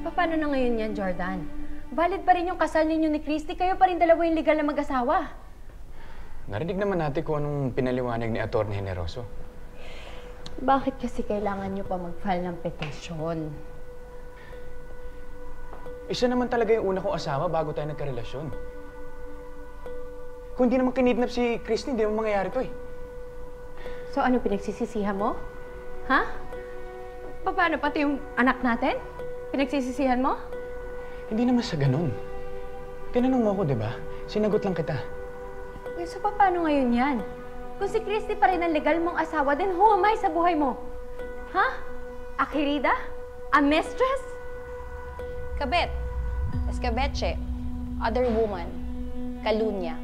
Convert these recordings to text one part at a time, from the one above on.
Paano na ngayon yan, Jordan? Valid pa rin yung kasal ninyo ni Christy. Kayo pa rin dalawa yung legal na mag-asawa. Narinig naman natin kung anong pinaliwanag ni Atty. Generoso. Bakit kasi kailangan nyo pa mag-file ng petisyon? Isa naman talaga yung una kong asawa bago tayo nagkarelasyon. Kung hindi naman kinidnap si Christy, hindi naman mangyayari to eh. So ano pinagsisisihan mo? Ha? Paano pati yung anak natin? Pinagsisisihan mo? Hindi naman sa ganun. Tinanong mo ako, di ba? Sinagot lang kita. So paano ngayon yan? Kung si Christy pa rin ang legal mong asawa, then who am I sa buhay mo? Ha? A querida? A mistress? Kabet. Escabeche. Other woman. Kalunya.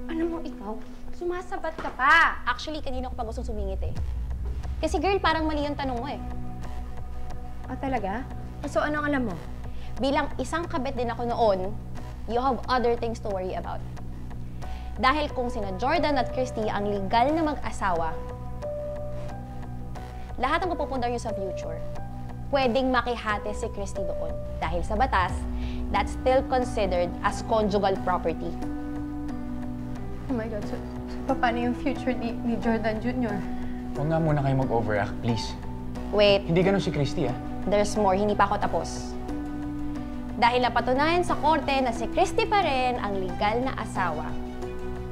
Ano mo ikaw? Sumasabat ka pa. Actually, kanina ko pa gustong sumingit eh. Kasi girl, parang mali yung tanong mo eh. Ah, talaga? So anong alam mo? Bilang isang kabet din ako noon, you have other things to worry about. Dahil kung sina Jordan at Christy ang legal na mag-asawa, lahat ng pupunta nyo sa future, pwedeng makihati si Christy doon. Dahil sa batas, that's still considered as conjugal property. Oh my God, so paano yung future ni Jordan Jr.? Huwag nga muna kayo mag-overact, please. Wait, Hindi ganun si Christy, ah. there's more. Hindi pa ako tapos. Dahil napatunayan sa korte na si Christy pa rin ang legal na asawa,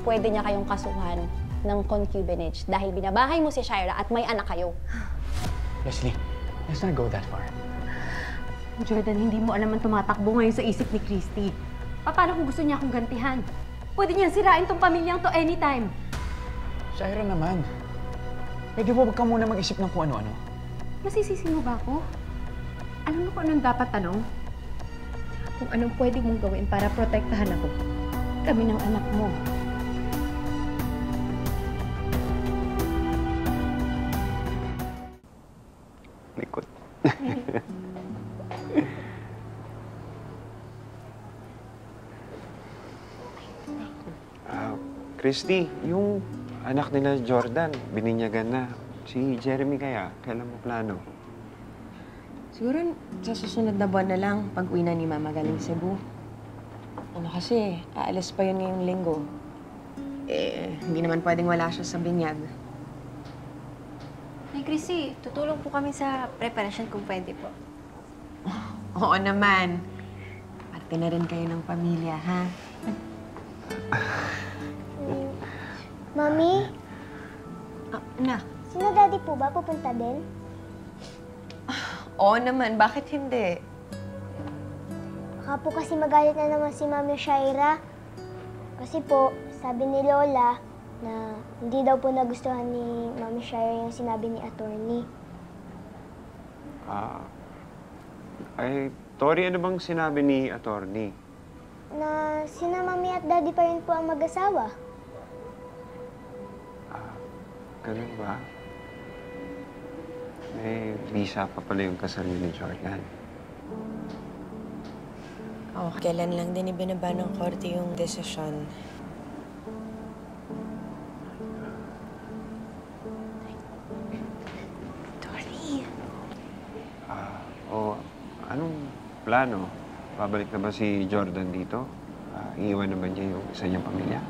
pwede niya kayong kasuhan ng concubinage dahil binabahay mo si Shira at may anak kayo. Leslie, let's not go that far. Jordan, hindi mo alam ang tumatakbo ngayon sa isip ni Christy. Paano kung gusto niya akong gantihan? Pwede niyang sirain tong pamilyang to anytime. Shira naman. Eh, di ba wag ka muna mag-isip ng kung ano-ano? Masisisi mo ba ako? Alam mo kung anong dapat tanong? Kung anong pwede mong gawin para protektahan ako. Kami ng anak mo. Likot. Christy, yung anak nila Jordan, bininyagan na. Si Jeremy kaya, kailan mo plano? Siguro sa susunod na buwan na lang pag-uwi na ni Mama galing Cebu. Ano kasi, aalis pa yun ngayong linggo. Eh, hindi naman pwedeng wala siya sa binyag. Hey, Chrissy, tutulong po kami sa preparation kung pwede po. Oo naman. Parte na rin kayo ng pamilya, ha? Mami, Na, sino daddy po ba? Pupunta din? oo naman. Bakit hindi? Baka po kasi magalit na naman si Mami Shaira. Kasi po, sabi ni Lola na hindi daw po nagustuhan ni Mami Shaira yung sinabi ni attorney. Ay, Tori, ano bang sinabi ni attorney? Na sina Mami at Daddy pa rin po ang mag-asawa. Ganun ba? May visa pa pala yung kasal ni Jordan. Oh, kailan lang din ibinaba ng korte yung desisyon. Tori! Anong plano? Babalik na ba si Jordan dito? Iiwan naman niya yung isa niyang pamilya?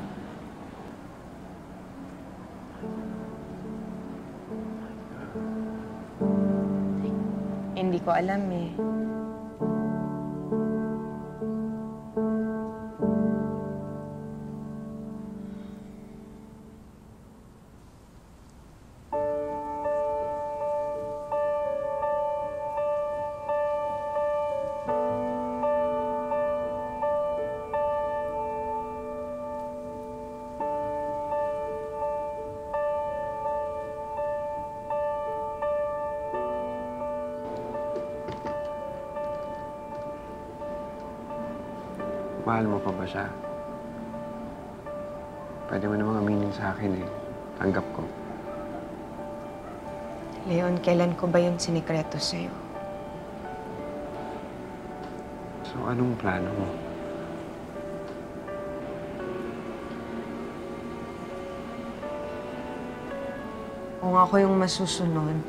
Hindi ko alam eh. Mahal mo pa ba siya? Pwede mo namang aminin sa akin eh. Tanggap ko. Leon, kailan ko ba yun sinikreto sa'yo? So, anong plano mo? Kung ako yung masusunod,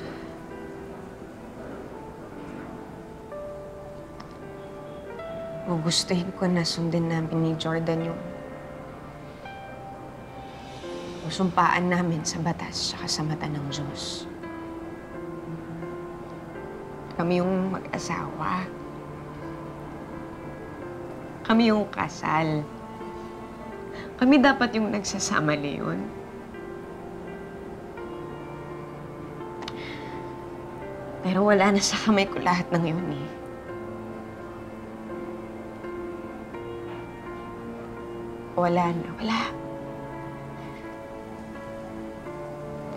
gugustuhin ko na sundin namin ni Jordan yung sumpaan namin sa batas at sa mata ng Diyos. Kami yung mag-asawa. Kami yung kasal. Kami dapat yung nagsasama ngayon. Pero wala na sa kamay ko lahat ng yun eh. Wala na, wala.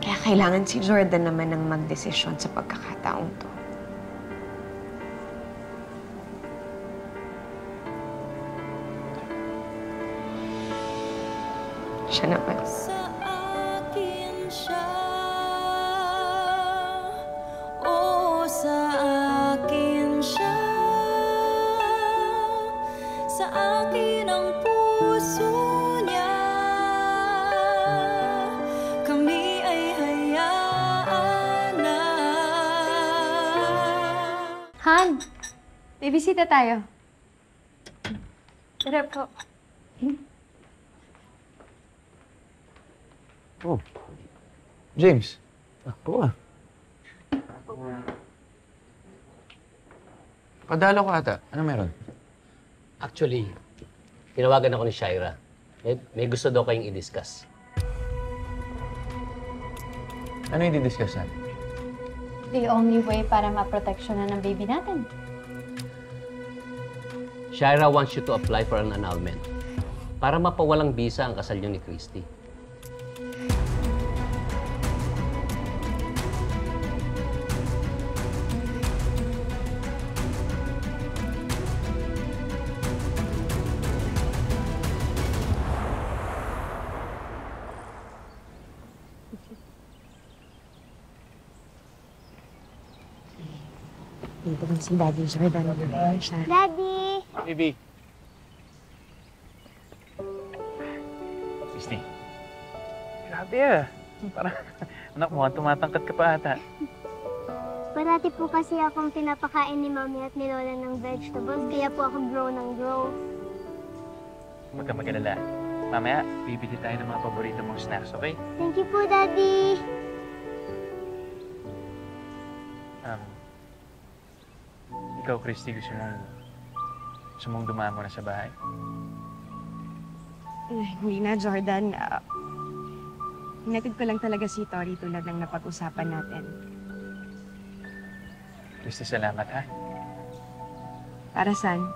Kaya kailangan si Jordan naman ang magdesisyon sa pagkakataong to. Siya naman. Sa akin siya, oo, sa akin siya, sa akin ang puso niya, kami ay hayaan na. Han, bibisita tayo. Tara po. Oh. James. Oo ah. Padalo ko ata. Ano meron? Actually, tinawagan ako ni Shaira. May gusto daw kayong i-discuss. Ano yung di-discuss natin? The only way para ma-proteksyonan ng baby natin. Shaira wants you to apply for an annulment para mapawalang bisa ang kasal niyo ni Christy. Dito bang si Daddy Jordan? Siya. Daddy! Baby. Christy. Grabe ah. Parang, anak mo, tumatangkat ka pa ata. Parati po kasi akong pinapakain ni Mami at ni Lola ng vegetables, kaya po ako grow ng grow. Huwag ka mag-alala. Mamaya, bibili tayo ng mga paborito mong snacks, okay? Thank you po, Daddy! Ikaw, Christy, gusto mong dumamo na sa bahay? Hindi na, Jordan. Hinatid ko lang talaga si Tori tulad ng napag-usapan natin. Christy, salamat ha. Para saan?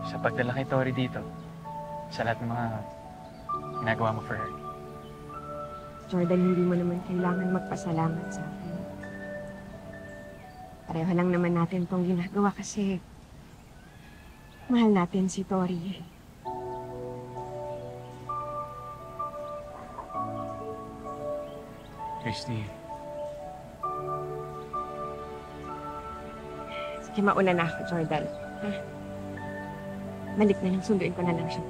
Sa pagdala kay Tori dito. Sa lahat ng mga ginagawa mo for her. Jordan, hindi mo naman kailangan magpasalamat sa akin. Pareho lang naman natin itong ginagawa kasi mahal natin si Tori. Christy. Sige, mauna na ako, Jordan. Ha? Balik na lang, sunduin ko na lang siya.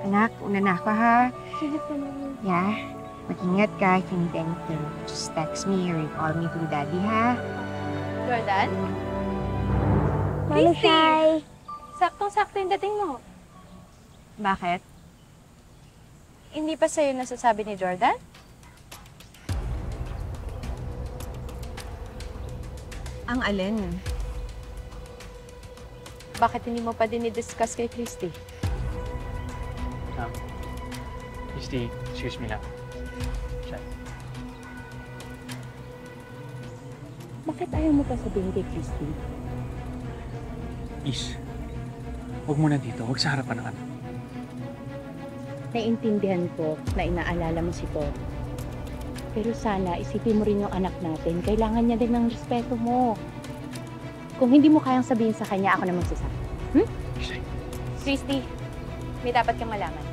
Anak, una na ako, ha? Sige po, Mami. Yeah? Mag-ingat ka. If you need anything, just text me or call me through Daddy, ha? Jordan? Mami Christy! Sai! Saktong-sakto yung dating mo. Bakit? Hindi pa sa'yo nasasabi ni Jordan? Ang alin? Bakit hindi mo pa din i-discuss kay Christy? Christy, excuse me lang. Siya. Bakit ayaw mo pa sabihin kay Christy? Is, huwag muna dito. Huwag sa harapan ng anak. Naiintindihan ko na inaalala mo si Tori. Pero sana isipin mo rin yung anak natin. Kailangan niya din ng respeto mo. Kung hindi mo kayang sabihin sa kanya, ako na magsasabi. Hmm? Christy, may dapat kang malaman.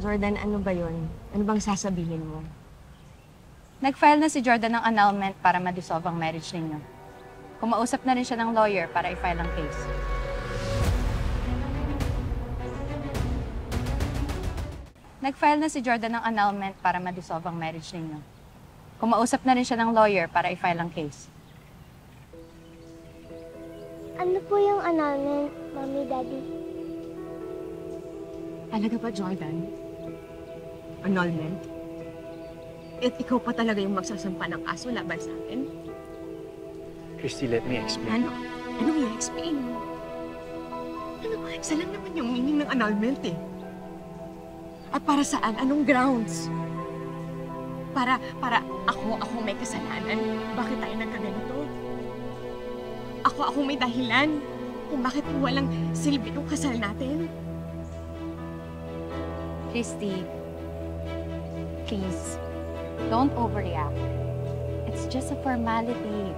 Jordan, ano ba yun? Ano bang sasabihin mo? Nag-file na si Jordan ng annulment para ma-dissolve ang marriage ninyo. Kumausap na rin siya ng lawyer para i-file ang case. Nag-file na si Jordan ng annulment para ma-dissolve ang marriage ninyo. Kumausap na rin siya ng lawyer para i-file ang case. Ano po yung annulment, Mommy, Daddy? Talaga ba, Jordan? Annulment? At ikaw pa talaga yung magsasampa ng kaso laban sa akin? Christy, let me explain. Ano? Ano i-explain mo? Ano ba? Isa lang naman yung meaning ng annulment eh. At para saan? Anong grounds? Para ako may kasalanan. Bakit tayo nagkaganito? Ako may dahilan kung bakit walang silbi yung kasal natin. Christy, please, don't overreact. It's just a formality.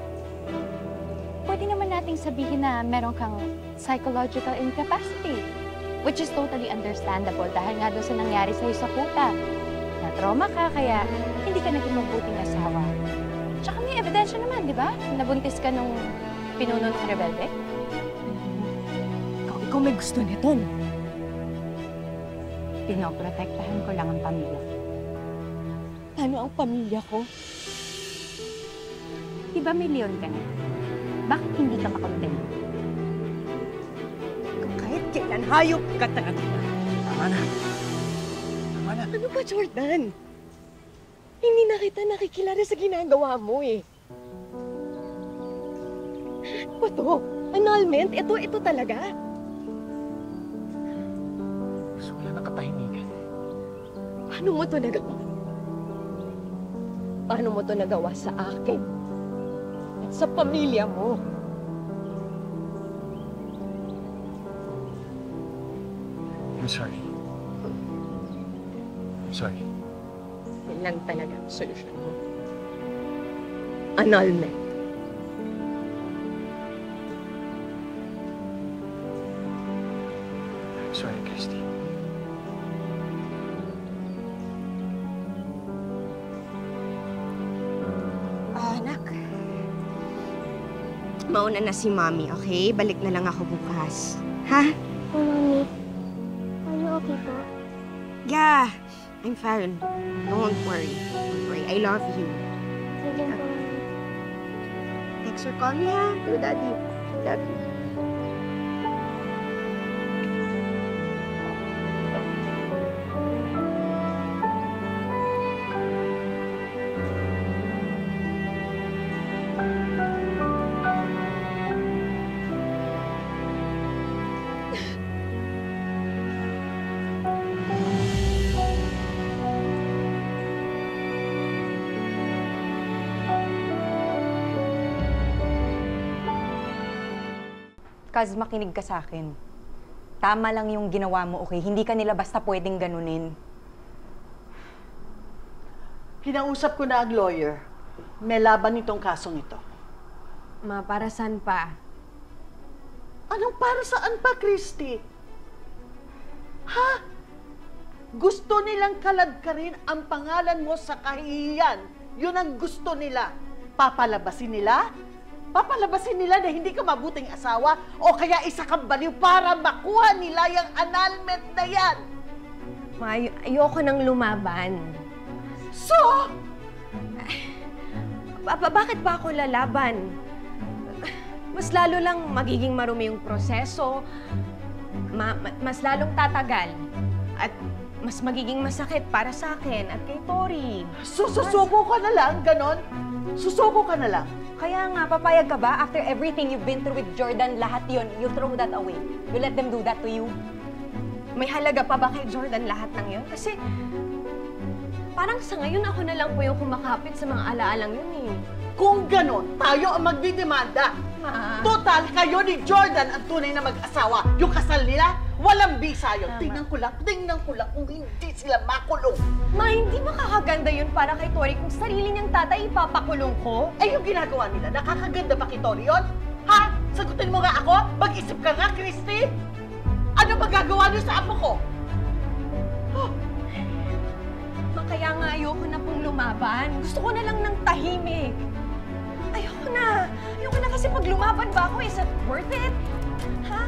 Pwede naman nating sabihin na meron kang psychological incapacity, which is totally understandable dahil nga doon sa nangyari sa'yo sa puta. Na-trauma ka, kaya hindi ka naging mabuting asawa. Tsaka may ebidensya naman, di ba? Nabuntis ka nung pinuno ng rebelde. Ikaw may gusto nito. Pinoprotektahan ko lang ang pamilya. Ano ang pamilya ko? Di ba milyon ka na? Bakit hindi ka makontento? Kahit kailan, hayop ka talaga. Tama na. Tama na. Ano ba, Jordan? Hindi na kita nakikilala sa ginagawa mo eh. Ano ba to? Annulment? Ito talaga? Gusto ko lang ng katahimikan. Paano mo to nagawa? Paano mo to nagawa sa akin? At sa pamilya mo? I'm sorry. I'm sorry. Yan lang talaga ang solusyon mo. Annulment. I'm sorry, Christy. Anak. Mauna na si Mommy, okay? Balik na lang ako bukas. Ha? Po, Mommy. Ano okay po? Yeah, I'm fine. Don't worry. Don't worry. I love you. Sige po, Mommy. Text or call me, ha? To Daddy. Love you. Kaz, makinig ka sa akin. Tama lang yung ginawa mo, okay? Hindi ka nila basta pwedeng ganunin. Kinausap ko na ang lawyer. May laban itong kasong ito. Ma, para saan pa? Anong para saan pa, Christy? Ha? Gusto nilang kaladkarin ang pangalan mo sa kahihiyan. Yun ang gusto nila. Papalabasin nila? Papalabasin nila na hindi ka mabuting asawa o kaya isa kang baliw para makuha nila yung annulment na yan. Ma, ayoko nang lumaban. So? Bakit ba ako lalaban? Mas lalo lang magiging marumi yung proseso, mas lalong tatagal, at mas magiging masakit para sa akin at kay Tori. Susuko ka na lang, ganon? Susuko ka na lang. Kaya nga, papayag ka ba? After everything you've been through with Jordan, lahat yon, you throw that away. You let them do that to you? May halaga pa ba kay Jordan lahat ng yun? Kasi parang sa ngayon ako na lang po yung kumakapit sa mga alaalang yun eh. Kung ganon, tayo ang magdidemanda. Total, kayo ni Jordan ang tunay na mag-asawa. Yung kasal nila, walang bisa yun. Tingnan ko lang kung hindi sila makulong. Ma, hindi makakaganda yun para kay Tori kung sarili niyang tatay ipapakulong ko. Eh, yung ginagawa nila, nakakaganda ba kay Tori yun? Ha? Sagutin mo nga ako? Mag-isip ka nga, Christy? Ano magagawa niyo sa apo ko? Oh. Ma, kaya nga ayoko na pong lumaban. Gusto ko na lang ng tahimik. Ayoko na kasi pag lumaban ba ako, is it worth it? Ha?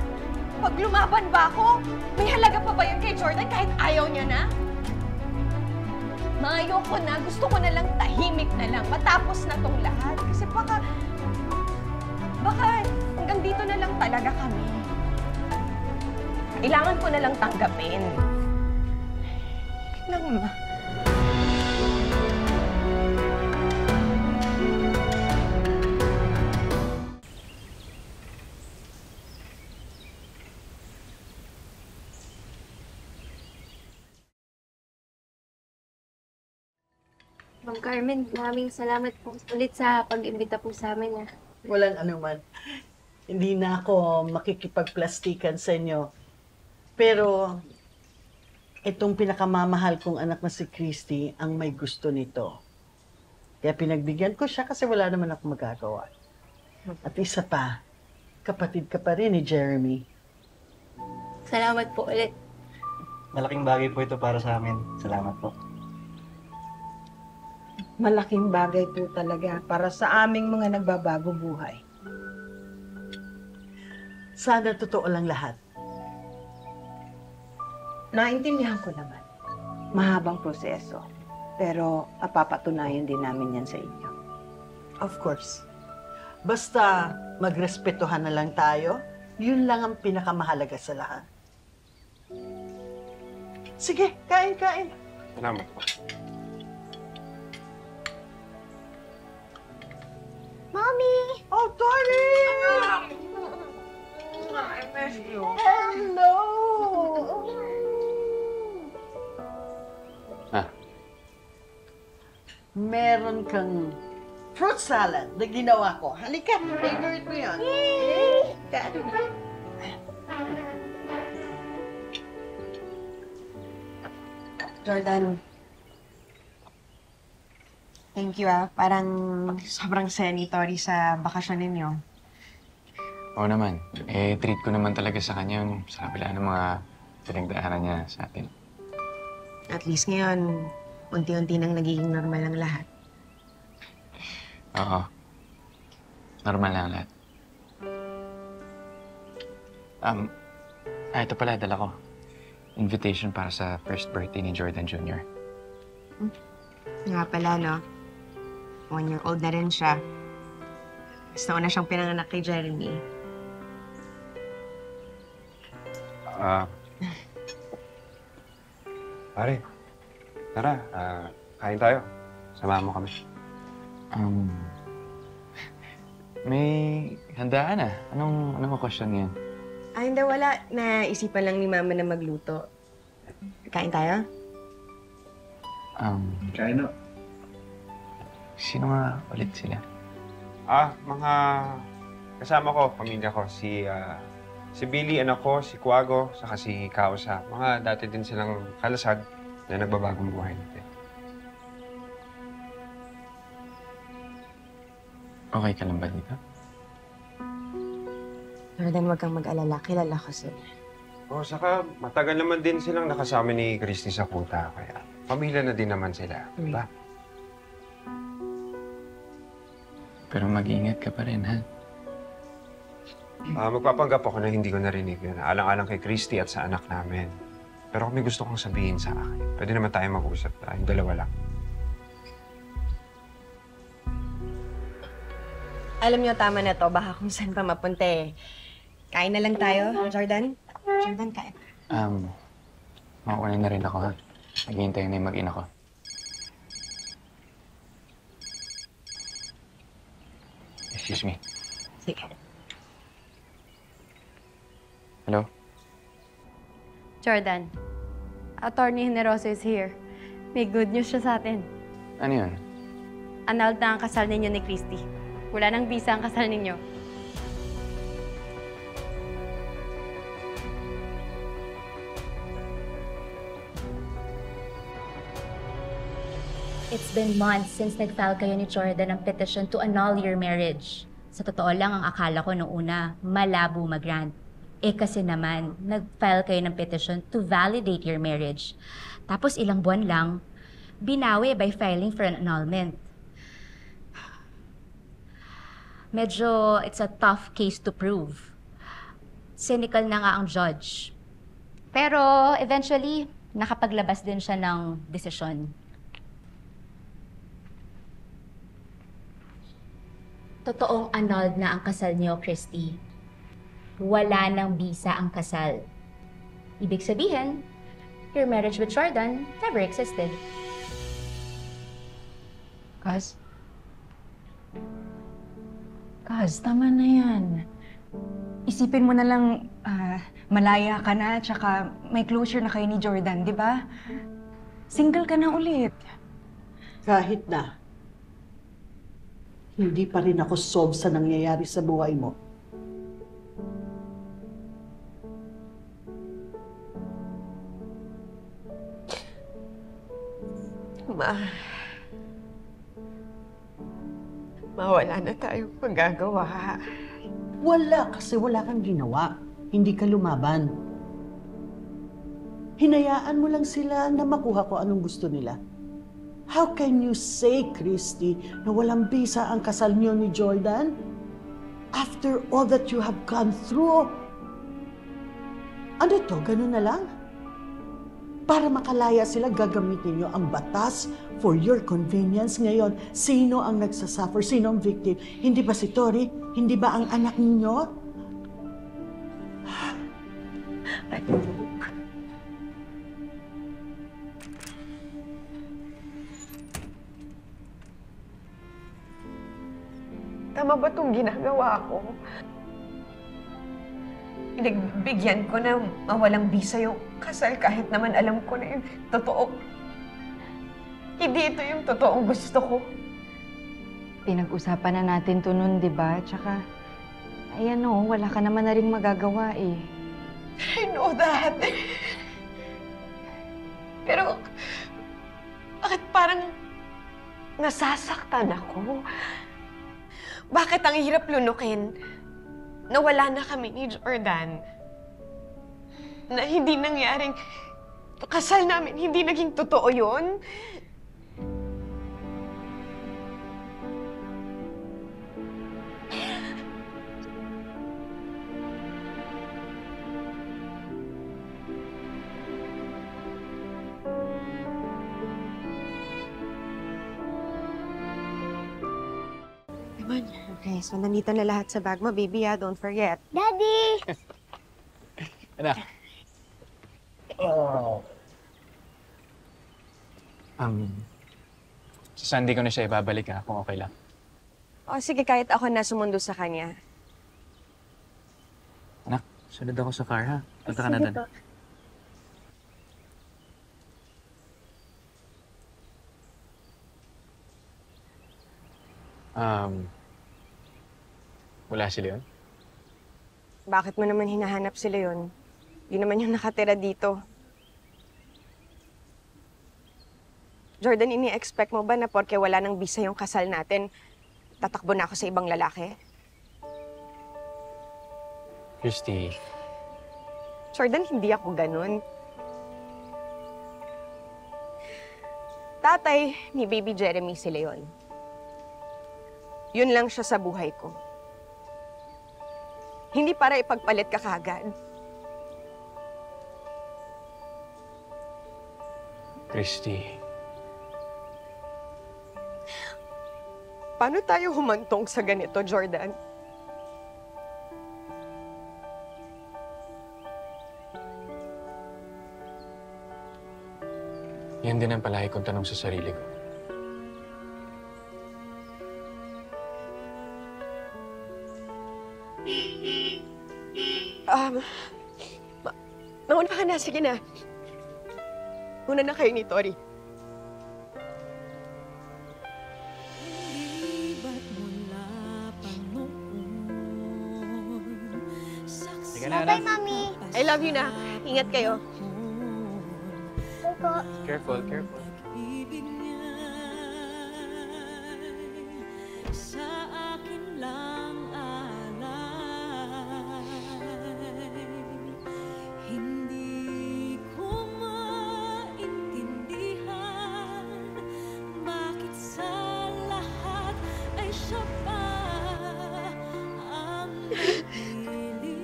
Pag lumaban ba ako, may halaga pa ba yun kay Jordan kahit ayaw niya na? Ma, ayoko na. Gusto ko na lang tahimik na lang. Matapos na tong lahat. Kasi baka hanggang dito na lang talaga kami. Kailangan ko na lang tanggapin. Lang, ma. Ma'am Carmen, maraming salamat po ulit sa pag-imbita po sa amin. Walang anuman. Hindi na ako makikipagplastikan sa inyo. Pero, itong pinakamamahal kong anak na si Christy ang may gusto nito. Kaya pinagbigyan ko siya kasi wala naman ako magagawa. At isa pa, kapatid ka pa rin ni Jeremy. Salamat po ulit. Malaking bagay po ito para sa amin. Salamat po. Malaking bagay po talaga para sa aming mga nagbabago buhay. Sana totoo lang lahat. Naintindihan ko naman. Mahabang proseso. Pero papatunayan din namin yan sa inyo. Of course. Basta magrespetuhan na lang tayo, yun lang ang pinakamahalaga sa lahat. Sige, kain. Salamat po. Mommy! Oh, darling! I miss you. Hello! Meron kang fruit salad na ginawa ko. Halika, favorite mo yan. Yay! Jordan, thank you Parang sobrang senitory sa bakasyon ninyo. Oo naman. Treat ko naman talaga sa kanya yung sa kabila ng mga pinagdaanan niya sa atin. At least ngayon, unti-unti nang nagiging normal ang lahat. Oo. Normal lang lahat. Ito pala, dala ko. Invitation para sa first birthday ni Jordan Jr. Nga pala, no? 1-year-old na rin siya. Mas nauna siyang pinanganak kay Jeremy. Pare, tara, kain tayo. Samahan mo kami. May handaan ah. Anong question yan? Ay, hindi, wala. Naisipan lang ni Mama na magluto. Kain tayo? Kain na. Sino nga ulit sila? Mga kasama ko, pamilya ko. Si Billy, anak ko, si Kuago, saka si Kausa. Mga dati din silang kalasag na nagbabagong buhay natin. Okay ka lang ba dito? Jordan, huwag kang mag-alala. Kilala ko sila. Saka matagal naman din silang nakasama ni Christy sa kuta. Kaya pamilya na din naman sila. Diba? Pero mag-ingat ka pa rin, ha? Magpapanggap ako na hindi ko narinig yun. Alang-alang kay Christy at sa anak namin. Pero kung may gusto kong sabihin sa akin, pwede naman tayo mag-usap. Yung dalawa lang. Alam niyo, tama na to. Baka kung saan pa mapunta eh. Kain na lang tayo, Jordan. Jordan, kain. Makukunin na rin ako, ha? Naghihintay na yung mag-ina ko. Excuse me. Sige. Hello? Jordan, Attorney Generoso is here. May good news siya sa atin. Ano yun? Annulled na ang kasal ninyo ni Christy. Wala nang visa ang kasal ninyo. It's been months since nag-file kayo ni Jordan ng petition to annul your marriage. Sa totoo lang, ang akala ko noong una, malabo mag-grant. Kasi naman, nag-file kayo ng petition to validate your marriage. Tapos ilang buwan lang, binawi by filing for an annulment. Medyo, it's a tough case to prove. Cynical na nga ang judge. Pero eventually, nakapaglabas din siya ng desisyon. Totoong annulled na ang kasal niyo, Christy. wala ng bisa ang kasal. Ibig sabihin, your marriage with Jordan never existed. Kaz, tama na yan. Isipin mo na lang, malaya ka na, tsaka may closure na kayo ni Jordan, di ba? Single ka na ulit. Kahit na, hindi pa rin ako solve sa nangyayari sa buhay mo. Wala na tayong magagawa. Wala, kasi wala kang ginawa. Hindi ka lumaban. Hinayaan mo lang sila na makuha ko anong gusto nila. How can you say, Christy, na walang bisa ang kasal niyo ni Jordan? After all that you have gone through. Ano to? Ganun na lang? Para makalaya sila, gagamitin niyo ang batas for your convenience. Ngayon, sino ang nagsasuffer? Sino ang victim? Hindi ba si Tori? Hindi ba ang anak ninyo? Tama ba itong ginagawa ko? Pinagbigyan ko na mawalang bisa yung kasal kahit naman alam ko na yung totoo. Hindi ito yung totoong gusto ko. Pinag-usapan na natin to nun, di ba? Tsaka, ayan o, wala ka naman na rin magagawa eh. I know that. Pero, bakit parang nasasaktan ako? Bakit ang hirap lunukin na wala na kami ni Jordan? Na hindi nangyaring kasal namin, hindi naging totoo yun? Okay, so nandito na lahat sa bag mo, baby, ha? Don't forget. Daddy! Anak. Oh. Sa Sunday ko na siya ibabalik, ha? Kung okay lang. O, sige, kahit ako na sumundo sa kanya. Anak, sunod ako sa car, ha? Punta ka na doon. Wala si Leon? Bakit mo naman hinahanap si Leon? Yun naman yung nakatira dito. Jordan, ini-expect mo ba na porke wala nang bisa yung kasal natin, tatakbo na ako sa ibang lalaki? Christy. Jordan, hindi ako ganun. Tatay ni Baby Jeremy si Leon. Yun lang siya sa buhay ko. Hindi para ipagpalit ka kagad. Christy. Paano tayo humantong sa ganito, Jordan? Yan din ang palagi kong tanong sa sarili ko. Mauna ka na. Sige na. Una na kayo ni Tori. Sige na, Bye, Mami. I love you na. Ingat kayo. Bye po. Careful, careful. Sa akin lang alay, hindi ko maintindihan bakit sa lahat ay siya pa ang pinili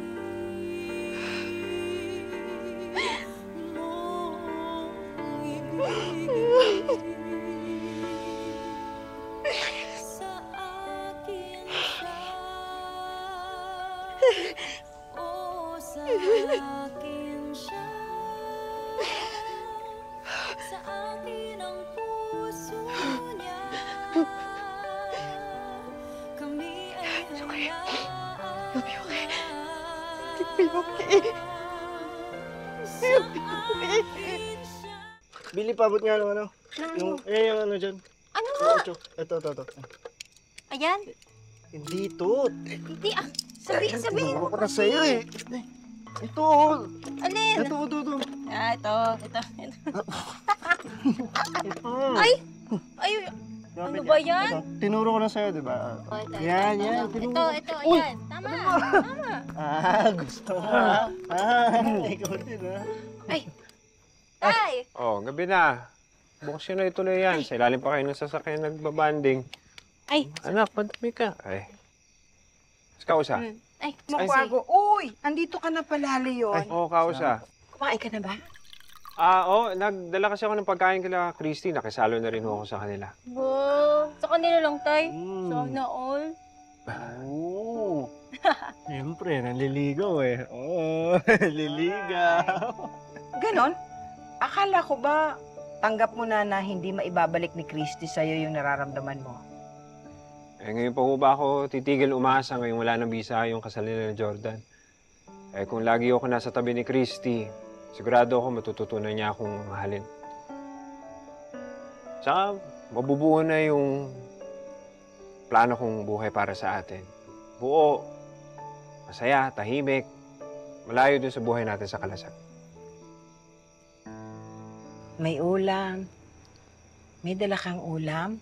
mong ibigin. Sa akin siya, akin siya. Sa akin ang puso niya. Kami ay You'll be okay. You'll be okay. You'll be okay. Billy, pabot nga ng ano. Yung ano dyan. Ano nga? Ito. Ayan. Hindi ito. Hindi sabihin mo. Tinuro ko na sa'yo eh. Ito. Alin? Ito. Ito. Ay! Ano ba yan? Ito, tinuro ko na sa'yo, di ba? Yan. Ito, ayan. Tama. Gusto mo ikaw din Tay! Oh, gabi na. Bukas yun na ituloy yan. Sa ilalim pa kayo ng sasakyan nagbabanding. Ay! Anak, madami ka. Ay. Kausa. Ay, Makwago. Uy, andito ka na pala, Leon. Oo, Kausa. Kumain ka na ba? Nagdala kasi ako ng pagkain kila Christy. Nakisalo na rin ako sa kanila. wow. Sa kanila lang, Tay. Sana all. Oo. Siyempre, naliligaw eh. Oo, naliligaw. Ganon? Akala ko ba tanggap mo na hindi maibabalik ni Christy sa'yo yung nararamdaman mo? Ngayon pa ba ako titigil umasa ngayong wala nang bisa yung kasal nila ni Jordan? Kung lagi ako nasa tabi ni Christy, sigurado ako matututunan niya akong mahalin. Tsaka mabubuo na yung plano kong buhay para sa atin. Buo, masaya, tahimik, malayo dun sa buhay natin sa Kalasag. May ulam. May dala kang ulam?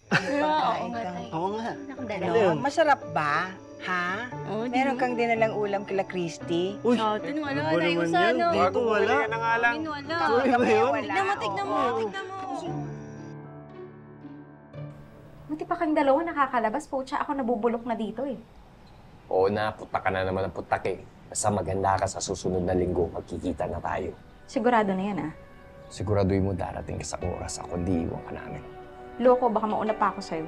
Oo nga. Ano? Masarap ba? Ha? Meron kang dinalang ulam kila Christy? Uy, Atin wala. iba naman yan. Dito wala. na nga lang. Tuloy ba yun? Tignan mo. Buti pa kayong dalawa nakakalabas po. Tsaka ako nabubulok na dito eh. Oo na, putak ka na naman ng putak eh. Basta maganda ka sa susunod na linggo, magkikita na tayo. Sigurado na yan ah. Siguraduhin mo darating ka sa oras ako, di iwan ka namin. Loko, baka mauna pa ako sa'yo.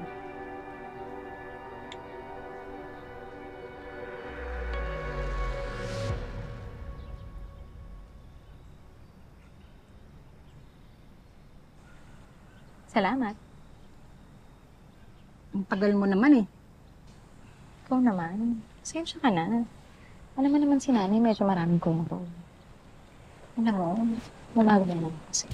Salamat. Ang tagal mo naman eh. Ikaw naman. Pasensya ka na. Alam mo naman si Nanay, medyo maraming kumpong. Alam mo, mamago na naman kasi.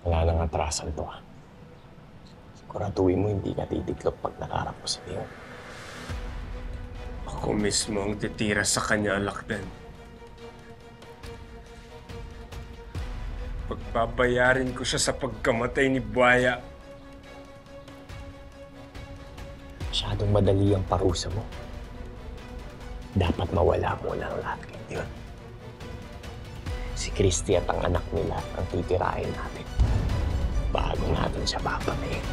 Wala nang atrasan to ah. Siguraduhin mo hindi ka titiklop pag nakarap ko sa iyo. Ako mismo ang titira sa kanya, Alakdan. Pagbabayarin ko siya sa pagkamatay ni Buhaya. Masyadong madali ang parusa mo. Dapat mawala muna ang lahat ng yun. Si Christy at ang anak nila ang titirahin natin bago natin siya papatayin.